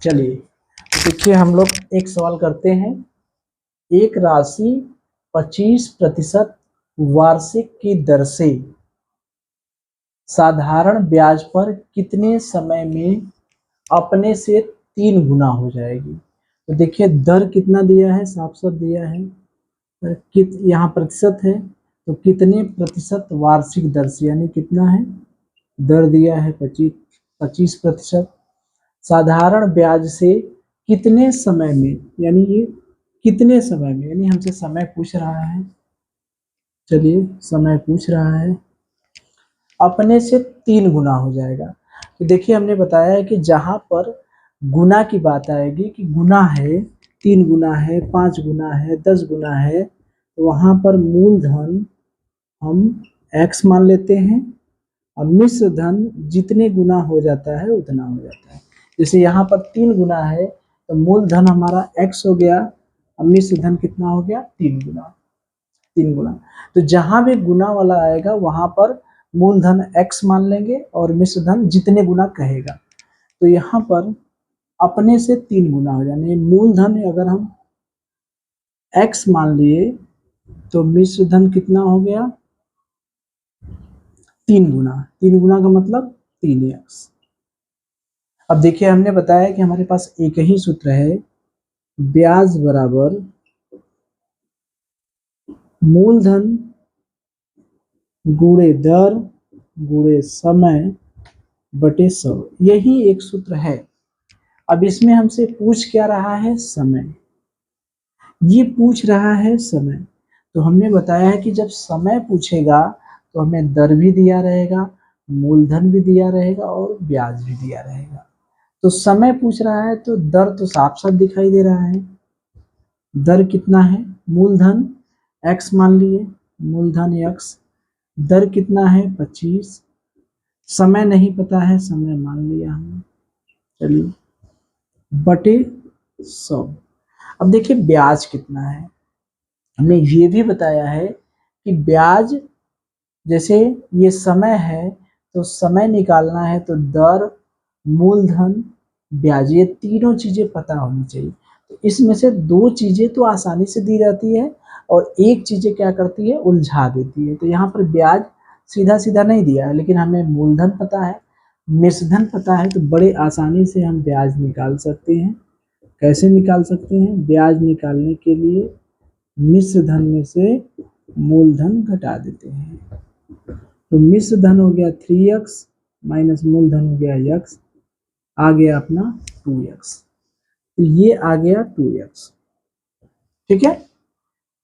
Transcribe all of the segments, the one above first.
चलिए देखिए, हम लोग एक सवाल करते हैं। एक राशि 25% वार्षिक की दर से साधारण ब्याज पर कितने समय में अपने से 3 गुना हो जाएगी। तो देखिए दर कितना दिया है, साफ साफ दिया है। यहाँ प्रतिशत है, तो कितने प्रतिशत वार्षिक दर से, यानी कितना है, दर दिया है 25%। साधारण ब्याज से कितने समय में, यानी ये कितने समय में, यानी हमसे समय पूछ रहा है। चलिए समय पूछ रहा है, अपने से 3 गुना हो जाएगा। तो देखिए हमने बताया है कि जहां पर गुना की बात आएगी कि गुना है, 3 गुना है, 5 गुना है, 10 गुना है, तो वहां पर मूलधन हम x मान लेते हैं और मिश्र धन जितने गुना हो जाता है उतना हो जाता है। जैसे यहाँ पर 3 गुना है तो मूलधन हमारा x हो गया और मिश्र धन कितना हो गया, 3 गुना। तो जहां भी गुना वाला आएगा वहां पर मूलधन x मान लेंगे और मिश्र धन जितने गुना कहेगा। तो यहाँ पर अपने से 3 गुना हो जाने, मूलधन अगर हम x मान लिए तो मिश्र धन कितना हो गया, 3 गुना। 3 गुना का मतलब 3x। अब देखिए हमने बताया कि हमारे पास एक ही सूत्र है, ब्याज बराबर मूलधन गुणे दर गुणे समय बटे 100, यही एक सूत्र है। अब इसमें हमसे पूछ क्या रहा है, समय। ये पूछ रहा है समय, तो हमने बताया है कि जब समय पूछेगा तो हमें दर भी दिया रहेगा, मूलधन भी दिया रहेगा और ब्याज भी दिया रहेगा। तो समय पूछ रहा है तो दर तो साफ साफ दिखाई दे रहा है। दर कितना है, मूलधन x मान लिए, मूलधन x, दर कितना है 25, समय नहीं पता है, समय मान लिया हमने। चलिए बटे 100। अब देखिए ब्याज कितना है, हमने ये भी बताया है कि ब्याज, जैसे ये समय है तो समय निकालना है तो दर, मूलधन, ब्याज, ये तीनों चीजें पता होनी चाहिए। तो इसमें से 2 चीजें तो आसानी से दी जाती है और एक चीजें क्या करती है, उलझा देती है। तो यहाँ पर ब्याज सीधा सीधा नहीं दिया है, लेकिन हमें मूलधन पता है, मिश्रधन पता है, तो बड़े आसानी से हम ब्याज निकाल सकते हैं। कैसे निकाल सकते हैं, ब्याज निकालने के लिए मिश्र धन में से मूलधन घटा देते हैं। तो मिश्र धन हो गया 3x माइनस मूलधन हो गया x, आ गया अपना 2x। तो ये आ गया 2x। ठीक है,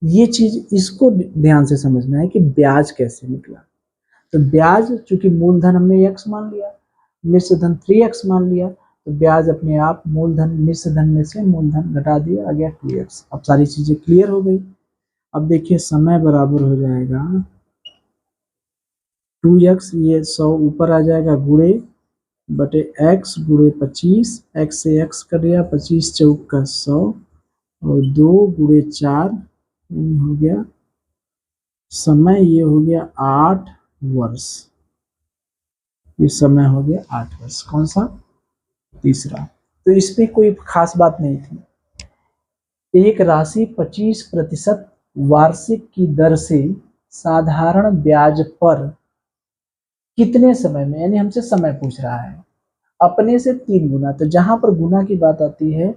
ये चीज इसको ध्यान से समझना है कि ब्याज कैसे निकला। तो ब्याज चूंकि मूलधन हमने x मान लिया, मिश्र धन 3x मान लिया, तो ब्याज अपने आप मूलधन मिश्र धन में से मूलधन घटा दिया, आ गया 2x। अब सारी चीजें क्लियर हो गई। अब देखिए समय बराबर हो जाएगा 2x, ये 100 ऊपर आ जाएगा गुणे बटे x गुणे 25, x से x कर दिया, 25 चौक का 100 और 2 गुणे 4 यानी हो गया समय, ये हो गया 8 वर्ष। ये समय हो गया 8 वर्ष। कौन सा, तीसरा। तो इसमें कोई खास बात नहीं थी। एक राशि 25% वार्षिक की दर से साधारण ब्याज पर कितने समय में, यानी हमसे समय पूछ रहा है, अपने से 3 गुना। तो जहां पर गुना की बात आती है,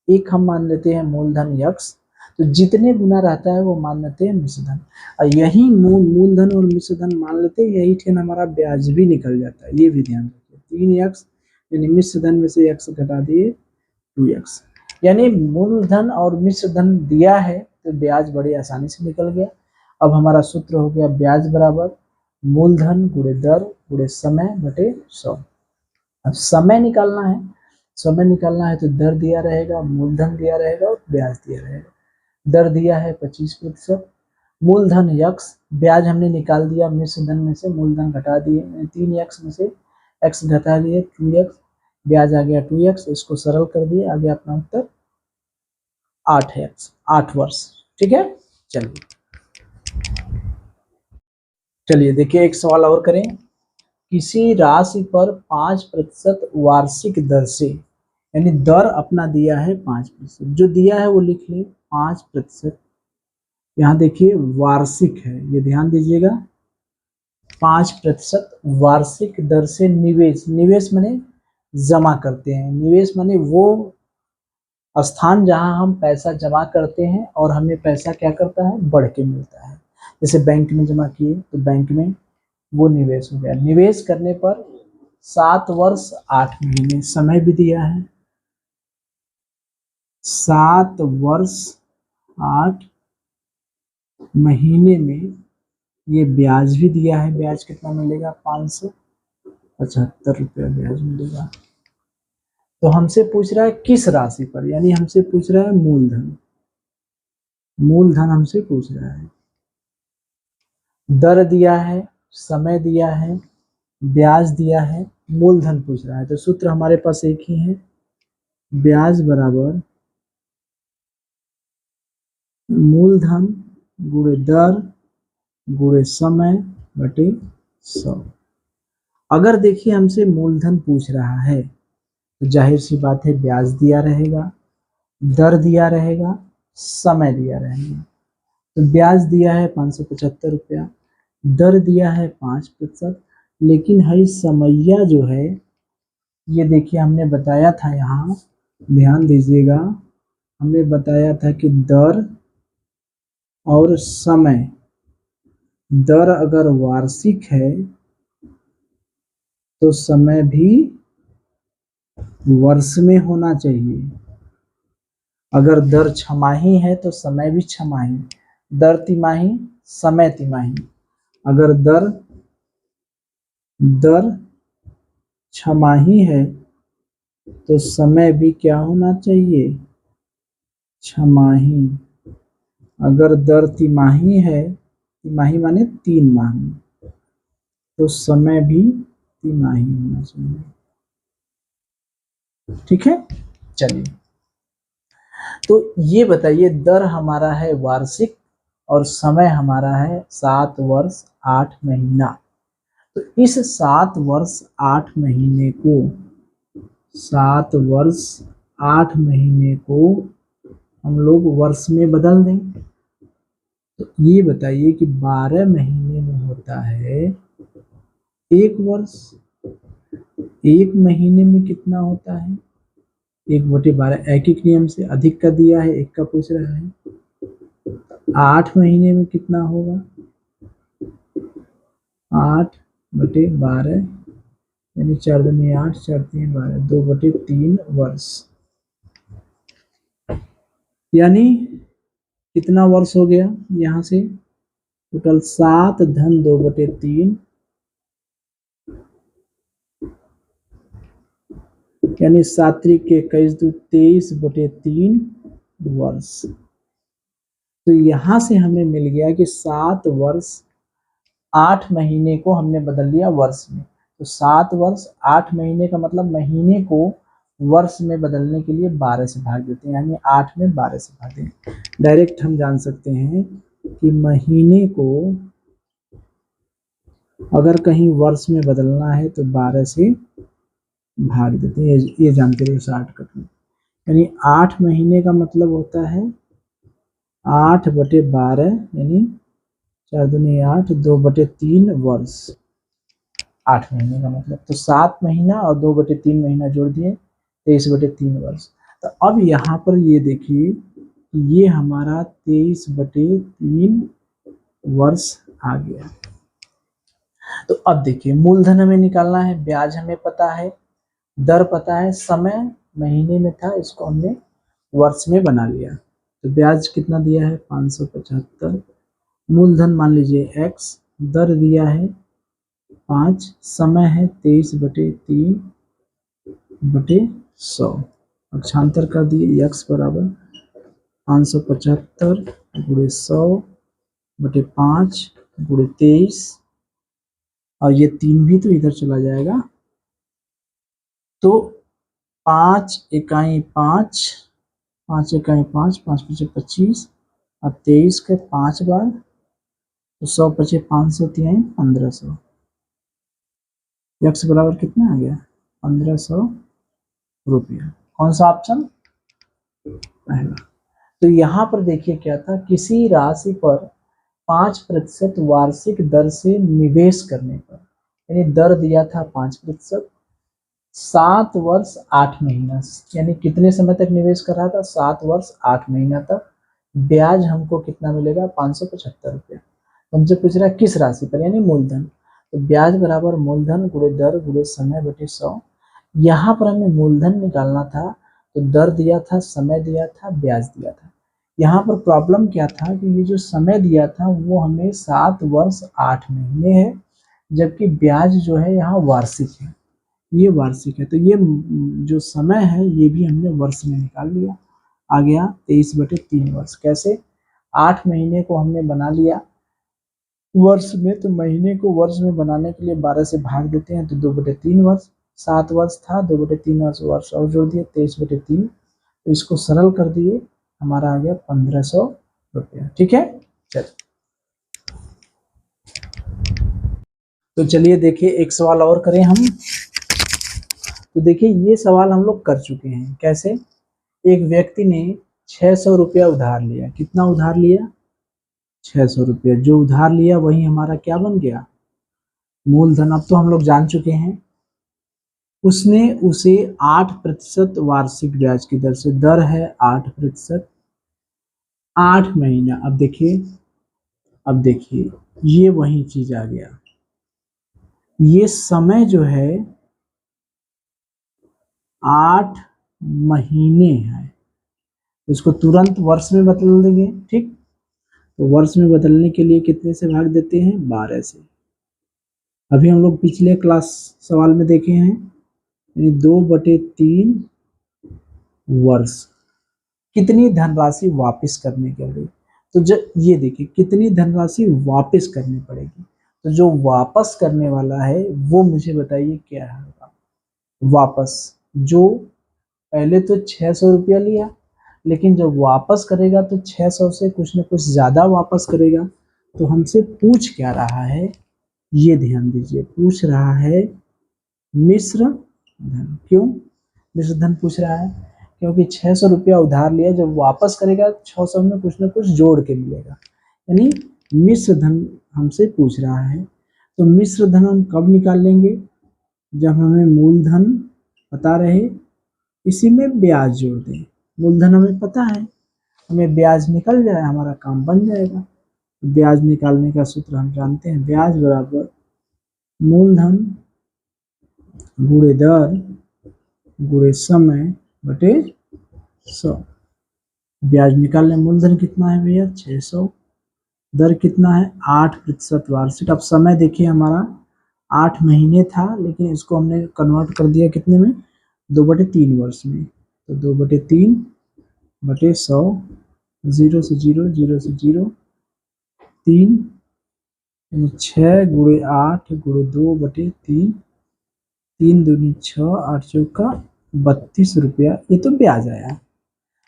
एक हम मान लेते हैं मूलधन x, तो जितने गुना रहता है वो मान लेते हैं मिश्रधन, और यही मूलधन और मिश्रधन मान लेते हैं, यही ठेन हमारा ब्याज भी निकल जाता है। ये भी ध्यान रखिए, 3x यानी मिश्रधन में से x घटा दिए 2x, यानी मूलधन और मिश्रधन दिया है तो ब्याज बड़ी आसानी से निकल गया। अब हमारा सूत्र हो गया ब्याज बराबर मूलधन गुणे दर गुणे समय बटे 100। अब समय निकालना है, समय निकालना है तो दर दिया रहेगा, मूलधन दिया रहेगा और ब्याज दिया रहेगा। दर दिया है 25%, मूलधन x, ब्याज हमने निकाल दिया मिश्रधन में से मूलधन घटा दिए, 3x में से x घटा दिए 2x, ब्याज आ गया 2x, इसको सरल कर दिए, आ गया अपना उत्तर 8x, 8 वर्ष। ठीक है, चलिए देखिए एक सवाल और करें। किसी राशि पर 5% वार्षिक दर से, यानी दर अपना दिया है 5%, जो दिया है वो लिख ले 5%। यहाँ देखिए वार्षिक है, ये ध्यान दीजिएगा, 5% वार्षिक दर से निवेश, निवेश माने जमा करते हैं, निवेश माने वो स्थान जहां हम पैसा जमा करते हैं और हमें पैसा क्या करता है, बढ़ के मिलता है। जैसे बैंक में जमा किए तो बैंक में वो निवेश हो गया। निवेश करने पर 7 वर्ष 8 महीने समय भी दिया है, 7 वर्ष 8 महीने में ये ब्याज भी दिया है। ब्याज कितना मिलेगा, 575 रुपया ब्याज मिलेगा। तो हमसे पूछ रहा है किस राशि पर, यानी हमसे पूछ रहा है मूलधन, मूलधन हमसे पूछ रहा है। दर दिया है, समय दिया है, ब्याज दिया है, मूलधन पूछ रहा है। तो सूत्र हमारे पास एक ही है, ब्याज बराबर मूलधन गुणे दर गुणे समय बटे 100। अगर देखिए हमसे मूलधन पूछ रहा है तो जाहिर सी बात है ब्याज दिया रहेगा, दर दिया रहेगा, समय दिया रहेगा। तो ब्याज दिया है 575 रुपया, दर दिया है 5%, लेकिन हई समैया जो है ये देखिए हमने बताया था, यहाँ ध्यान दीजिएगा, हमने बताया था कि दर और समय, दर अगर वार्षिक है तो समय भी वर्ष में होना चाहिए। अगर दर छमाही है तो समय भी छमाही, दर तिमाही समय तिमाही। अगर दर छमाही है तो समय भी क्या होना चाहिए, छमाही। अगर दर तिमाही है, तिमाही माने 3 माह में, तो समय भी तिमाही होना चाहिए। ठीक है, चलिए तो ये बताइए, दर हमारा है वार्षिक और समय हमारा है 7 वर्ष 8 महीना। तो इस 7 वर्ष 8 महीने को, 7 वर्ष 8 महीने को हम लोग वर्ष में बदल दें। तो ये बताइए कि 12 महीने में होता है 1 वर्ष, 1 महीने में कितना होता है, 1/12। एक एक नियम से अधिक का दिया है, एक का पूछ रहा है। 8 महीने में कितना होगा, 8/12 यानी 4 दूनी 8, 4 3 12, 2/3 वर्ष। यानी कितना वर्ष हो गया, यहाँ से टोटल 7 धन 2/3 यानी 7 के 21 23/3 वर्ष। तो यहाँ से हमें मिल गया कि 7 वर्ष 8 महीने को हमने बदल लिया वर्ष में। तो 7 वर्ष 8 महीने का मतलब महीने को वर्ष में बदलने के लिए 12 से भाग देते हैं, यानी 8 में 12 से भाग दें। डायरेक्ट हम जान सकते हैं कि महीने को अगर कहीं वर्ष में बदलना है तो 12 से भाग देते हैं, ये जानते रहो शॉर्टकट में। यानी 8 महीने का मतलब होता है 8/12 यानी 4 दूनी 8, 2/3 वर्ष। 8 महीने का मतलब, तो 7 महीना और 2/3 महीना जोड़ दिए 23/3 वर्ष। तो अब यहाँ पर ये देखिए ये हमारा 23/3 वर्ष आ गया। तो अब देखिए मूलधन हमें निकालना है, ब्याज हमें पता है, दर पता है, समय महीने में था, इसको हमने वर्ष में बना लिया। तो ब्याज कितना दिया है 575, मूलधन मान लीजिए x, दर दिया है 5, समय है 23/3/100, अक्षांतर कर दिए x बराबर 575 गुणे 100/5 गुणे 23, और ये 3 भी तो इधर चला जाएगा। तो 5 इकाई 5, 5 इकाई 5, 5 पचे 25 और 23 के 5 बार, तो 100 पचे 500 3 1500। x बराबर कितना आ गया 1500 रुपया। कौन सा ऑप्शन? पहला। तो यहाँ पर देखिए क्या था, किसी राशि पर 5% वार्षिक दर से निवेश करने पर, यानी दर दिया था 5%, 7 वर्ष 8 महीना, यानी कितने समय तक निवेश कर रहा था? 7 वर्ष 8 महीना तक। ब्याज हमको कितना मिलेगा? 575 रुपया। हमसे पूछ रहा है किस राशि पर, यानी मूलधन। तो ब्याज बराबर मूलधन गुणे दर गुणे समय बटे 100। यहाँ पर हमें मूलधन निकालना था, तो दर दिया था, समय दिया था, ब्याज दिया था। यहाँ पर प्रॉब्लम क्या था कि ये जो समय दिया था वो हमें 7 वर्ष 8 महीने है, जबकि ब्याज जो है यहाँ वार्षिक है, ये वार्षिक है। तो ये जो समय है ये भी हमने वर्ष में निकाल लिया। आ गया 23/3 वर्ष। कैसे? 8 महीने को हमने बना लिया वर्ष में, तो महीने को वर्ष में बनाने के लिए 12 से भाग देते हैं, तो 2/3 वर्ष। 7 वर्ष था, 2/3 वर्ष और जोड़ दिए 23/3। तो इसको सरल कर दिए, हमारा आ गया 1500 रुपया। ठीक है, चलिए। तो चलिए देखिए एक सवाल और करें हम। तो देखिए ये सवाल हम लोग कर चुके हैं। कैसे? एक व्यक्ति ने 600 रुपया उधार लिया। कितना उधार लिया? 600 रुपया। जो उधार लिया वही हमारा क्या बन गया? मूलधन। अब तो हम लोग जान चुके हैं। उसने उसे 8% वार्षिक ब्याज की दर से, दर है 8%, 8 महीना। अब देखिए ये वही चीज आ गया। ये समय जो है 8 महीने है, इसको तुरंत वर्ष में बदल देंगे। ठीक, तो वर्ष में बदलने के लिए कितने से भाग देते हैं? 12 से। अभी हम लोग पिछले क्लास सवाल में देखे हैं, यानी 2/3 वर्ष। कितनी धनराशि वापस करने के लिए? तो जब ये देखिए कितनी धनराशि वापस करनी पड़ेगी, तो जो वापस करने वाला है वो मुझे बताइए क्या है वापस। जो पहले तो 600 रुपया लिया, लेकिन जब वापस करेगा तो 600 से कुछ न कुछ ज्यादा वापस करेगा। तो हमसे पूछ क्या रहा है, ये ध्यान दीजिए। पूछ रहा है मिश्र धन। क्यों मिश्र धन पूछ रहा है? क्योंकि 600 रुपया उधार लिया, जब वापस करेगा 600 में कुछ न कुछ जोड़ के मिलेगा, यानी मिश्र धन हमसे पूछ रहा है। तो मिश्र धन हम कब निकाल लेंगे? जब हमें मूलधन पता रहे, इसी में ब्याज जोड़ दें। मूलधन हमें पता है, हमें ब्याज निकल जाए, हमारा काम बन जाएगा। ब्याज निकालने का सूत्र हम जानते हैं, ब्याज बराबर मूलधन गुणे दर गुणे समय बटे 100। ब्याज निकाल लें। मूलधन कितना है भैया? 600। दर कितना है? 8% वार्षिक। अब समय देखिए हमारा 8 महीने था, लेकिन इसको हमने कन्वर्ट कर दिया कितने में? 2/3 वर्ष में। तो 2/3/100, 0 से 0, 0 से 0, 3, 6 गुणे 8 गुणे 2/3, 3 दूनी 6, 8 चौका 32 रुपया। ये तो ब्याज आया,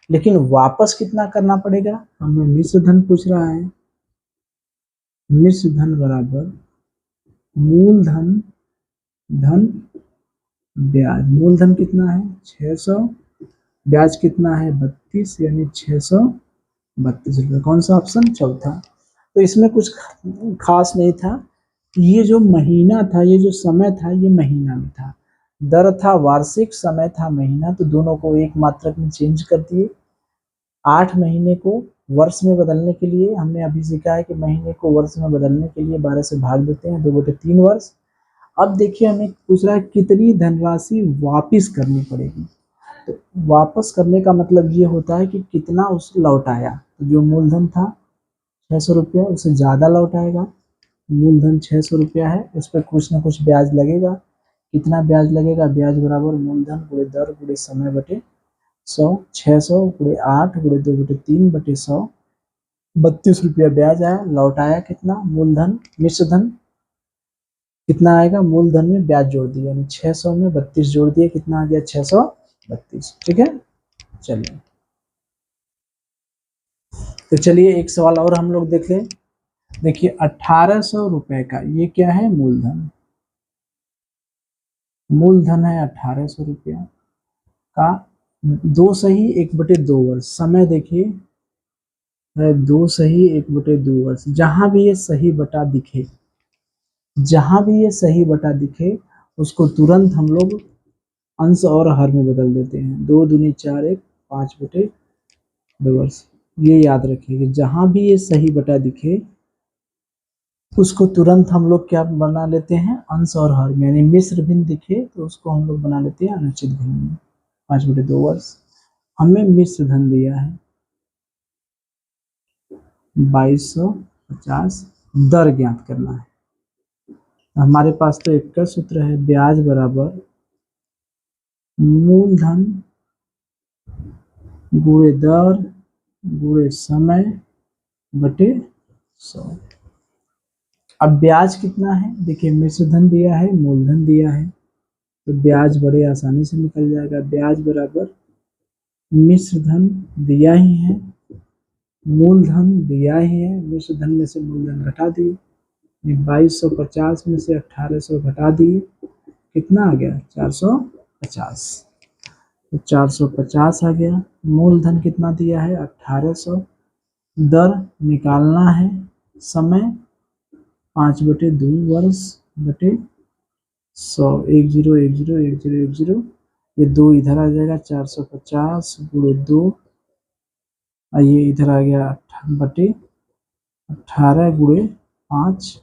लेकिन वापस कितना करना पड़ेगा? हमें मिश्र धन पूछ रहा है। मिश्र धन बराबर मूलधन धन ब्याज। मूलधन कितना है? 600। ब्याज कितना है? 32, यानी 632 रुपये। कौन सा ऑप्शन? चौथा। तो इसमें कुछ खास नहीं था। ये जो महीना था, ये जो समय था, ये महीना में था। दर था वार्षिक, समय था महीना, तो दोनों को एक मात्रक में चेंज कर दिए। 8 महीने को वर्ष में बदलने के लिए हमने अभी सीखा है कि महीने को वर्ष में बदलने के लिए 12 से भाग देते हैं, 2/3 वर्ष। अब देखिए हमें पूछ रहा है कितनी धनराशि वापस करनी पड़ेगी। तो वापस करने का मतलब ये होता है कि कितना उसे लौटाया। तो जो मूलधन था 600 रुपया, उससे ज़्यादा लौटाएगा। मूलधन 600 रुपया है, उस पर कुछ ना कुछ ब्याज लगेगा। कितना ब्याज लगेगा? ब्याज बराबर मूलधन गुणे दर गुणे समय बटे 100। 600 गुणे 8 गुणे 2/3 बटे 100, 32 रुपया ब्याज आया। लौटाया कितना? मूलधन। मिश्र धन कितना आएगा? मूलधन में ब्याज जोड़ दिया, यानी 600 में 32 जोड़ दिए, कितना आ गया? 632। ठीक है, चलिए। तो चलिए एक सवाल और हम लोग देख लें। देखिए 1800 रुपए का ये क्या है? मूलधन। मूलधन है 1800 रुपया का। 2 सही 1/2 वर्ष। समय देखिए है 2 सही 1/2 वर्ष। जहां भी ये सही बटा दिखे, जहां भी ये सही बटा दिखे उसको तुरंत हम लोग अंश और हर में बदल देते हैं। 2 दूनी 4 1 5/2 वर्ष। ये याद रखिए कि जहां भी ये सही बटा दिखे उसको तुरंत हम लोग क्या बना लेते हैं, अंश और हर में। यानी मिश्र भिन्न दिखे तो उसको हम लोग बना लेते हैं अनुचित भिन्न में। 5/2 वर्ष। हमें मिश्र धन दिया है 2250। दर ज्ञात करना है। हमारे पास तो एक का सूत्र है, ब्याज बराबर मूलधन गुणे दर गुणे समय बटे 100। अब ब्याज कितना है, देखिए मिश्र धन दिया है, मूलधन दिया है, तो ब्याज बड़े आसानी से निकल जाएगा। ब्याज बराबर मिश्र धन दिया ही है, मूलधन दिया ही है, मिश्र धन में से मूलधन घटा दिए, 2250 में से 1800 घटा दिए, कितना आ गया 450। तो 450 आ गया। मूलधन कितना दिया है 1800। दर निकालना है, समय 5/2 वर्ष बटे 100। 10 10 10 10, ये 2 इधर आ जाएगा, 450 गुणे 2, ये इधर आ गया 18 गुणे 5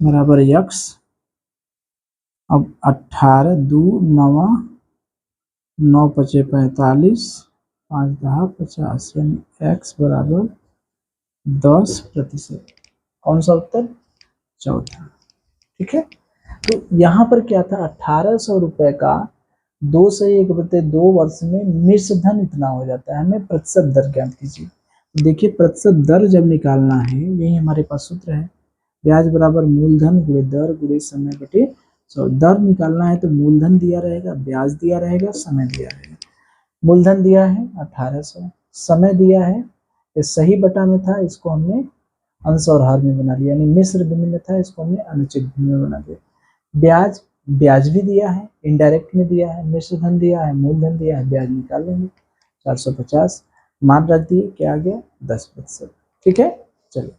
बराबर x। अब 18 2 9 9 5 45 5 10 50, यानी x बराबर 10%। कौन सा उत्तर, चौथा। ठीक है, तो यहाँ पर क्या था, 1800 रुपए का 2 से 1/2 वर्ष में मिश्र धन इतना हो जाता है। हमें प्रतिशत दर ज्ञात कीजिए। देखिए प्रतिशत दर जब निकालना है, यही हमारे पास सूत्र है, ब्याज बराबर मूलधन गुणे दर गुणे समय बटे 100। दर निकालना है तो मूलधन दिया रहेगा, ब्याज दिया रहेगा, समय दिया रहेगा। मूलधन दिया है 1800, समय दिया है, ये सही बटा में था, इसको हमने अंश और हर में बना लिया, यानी मिश्र भिन्न में था, इसको हमने अनुचित भिन्न में बना दिया। ब्याज, ब्याज भी दिया है, इनडायरेक्ट में दिया है, मिश्र धन दिया है, मूलधन दिया है, ब्याज निकाल लेंगे 450। मान रख दिए, क्या आ गया 10%। ठीक है, चलिए।